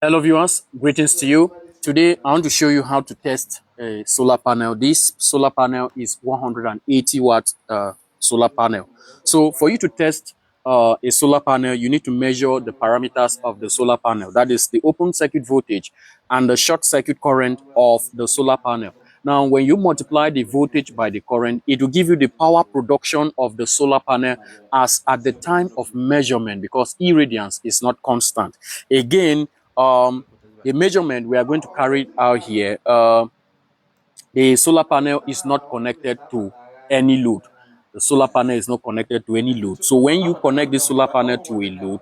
Hello viewers, greetings to you. Today I want to show you how to test a solar panel. This solar panel is 180 watt solar panel. So for you to test a solar panel, you need to measure the parameters of the solar panel. That is the open circuit voltage and the short circuit current of the solar panel. Now, when you multiply the voltage by the current, it will give you the power production of the solar panel as at the time of measurement, because irradiance is not constant. Again, the measurement we are going to carry out here, the solar panel is not connected to any load. The solar panel is not connected to any load. So when you connect the solar panel to a load,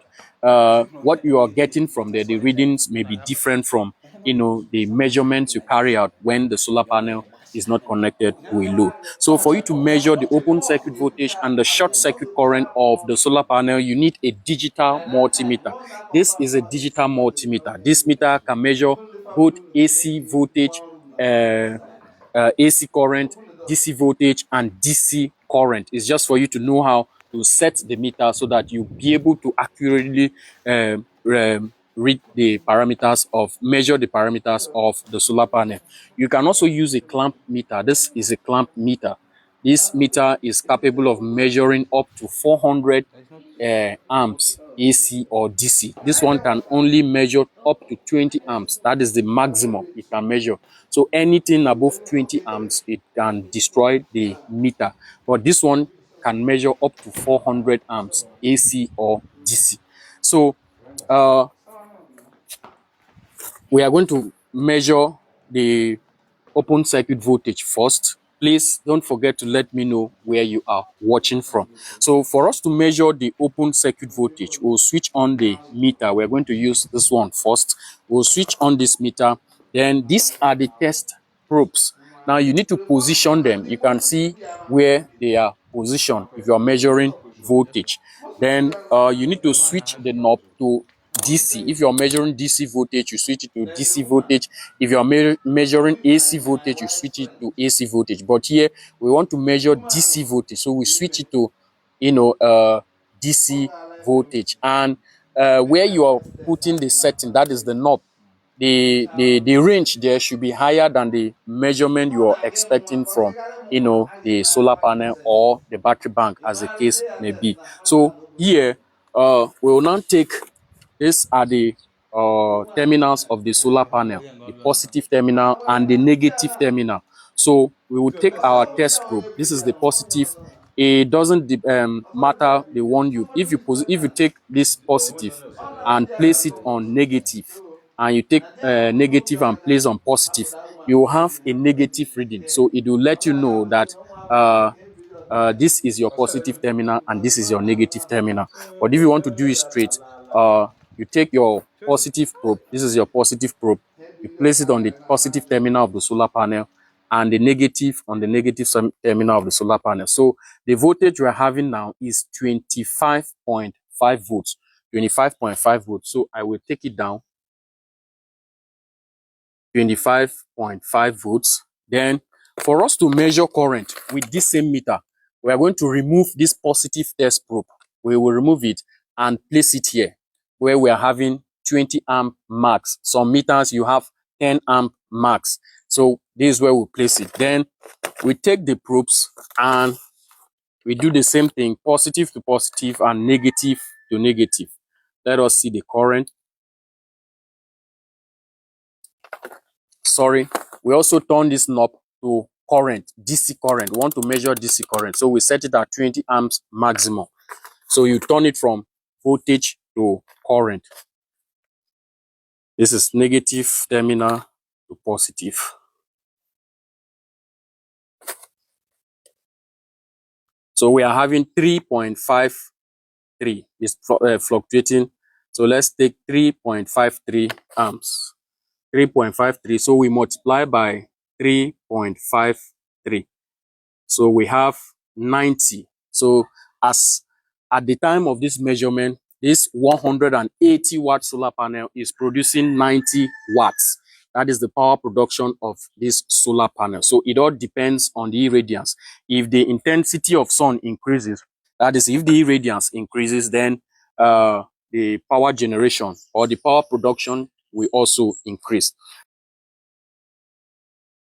what you are getting from there, the readings may be different from, the measurements you carry out when the solar panel is not connected to a load. So for you to measure the open circuit voltage and the short circuit current of the solar panel, you need a digital multimeter. This is a digital multimeter. This meter can measure both AC voltage, AC current, DC voltage, and DC current. It's just for you to know how to set the meter so that you'll be able to accurately read the parameters of, measure the parameters of the solar panel. You can also use a clamp meter. This is a clamp meter. This meter is capable of measuring up to 400 amps AC or DC. This one can only measure up to 20 amps. That is the maximum it can measure. So anything above 20 amps, it can destroy the meter. But this one can measure up to 400 amps AC or DC. So we are going to measure the open circuit voltage first. Please don't forget to let me know where you are watching from. So for us to measure the open circuit voltage, we'll switch on the meter. We're going to use this one first. We'll switch on this meter. Then these are the test probes. Now you need to position them. You can see where they are positioned if you are measuring voltage. Then you need to switch the knob to DC. If you're measuring DC voltage, you switch it to DC voltage. If you're measuring AC voltage, you switch it to AC voltage. But here we want to measure DC voltage, so we switch it to DC voltage. And where you are putting the setting, that is the knob, the range there should be higher than the measurement you are expecting from the solar panel or the battery bank, as the case may be. So here we will now take, these are the terminals of the solar panel, the positive terminal and the negative terminal. So we will take our test probe. This is the positive. It doesn't matter the one if you take this positive and place it on negative, and you take negative and place on positive, you will have a negative reading. So it will let you know that this is your positive terminal and this is your negative terminal. But if you want to do it straight, you take your positive probe. This is your positive probe. You place it on the positive terminal of the solar panel and the negative on the negative terminal of the solar panel. So the voltage we're having now is 25.5 volts. 25.5 volts. So I will take it down. 25.5 volts. Then for us to measure current with this same meter, we are going to remove this positive test probe. We will remove it and place it here where we are having 20 amp max. Some meters you have 10 amp max. So this is where we place it. Then we take the probes and we do the same thing, positive to positive and negative to negative. Let us see the current. Sorry, we also turn this knob to current, DC current. We want to measure DC current, so we set it at 20 amps maximum. So you turn it from voltage to current. This is negative terminal to positive. So we are having 3.53. It's fluctuating. So let's take 3.53 amps. 3.53. So we multiply by 3.53. So we have 90. So as at the time of this measurement, this 180 watt solar panel is producing 90 watts. That is the power production of this solar panel. So it all depends on the irradiance. If the intensity of sun increases, that is, if the irradiance increases, then the power generation or the power production will also increase.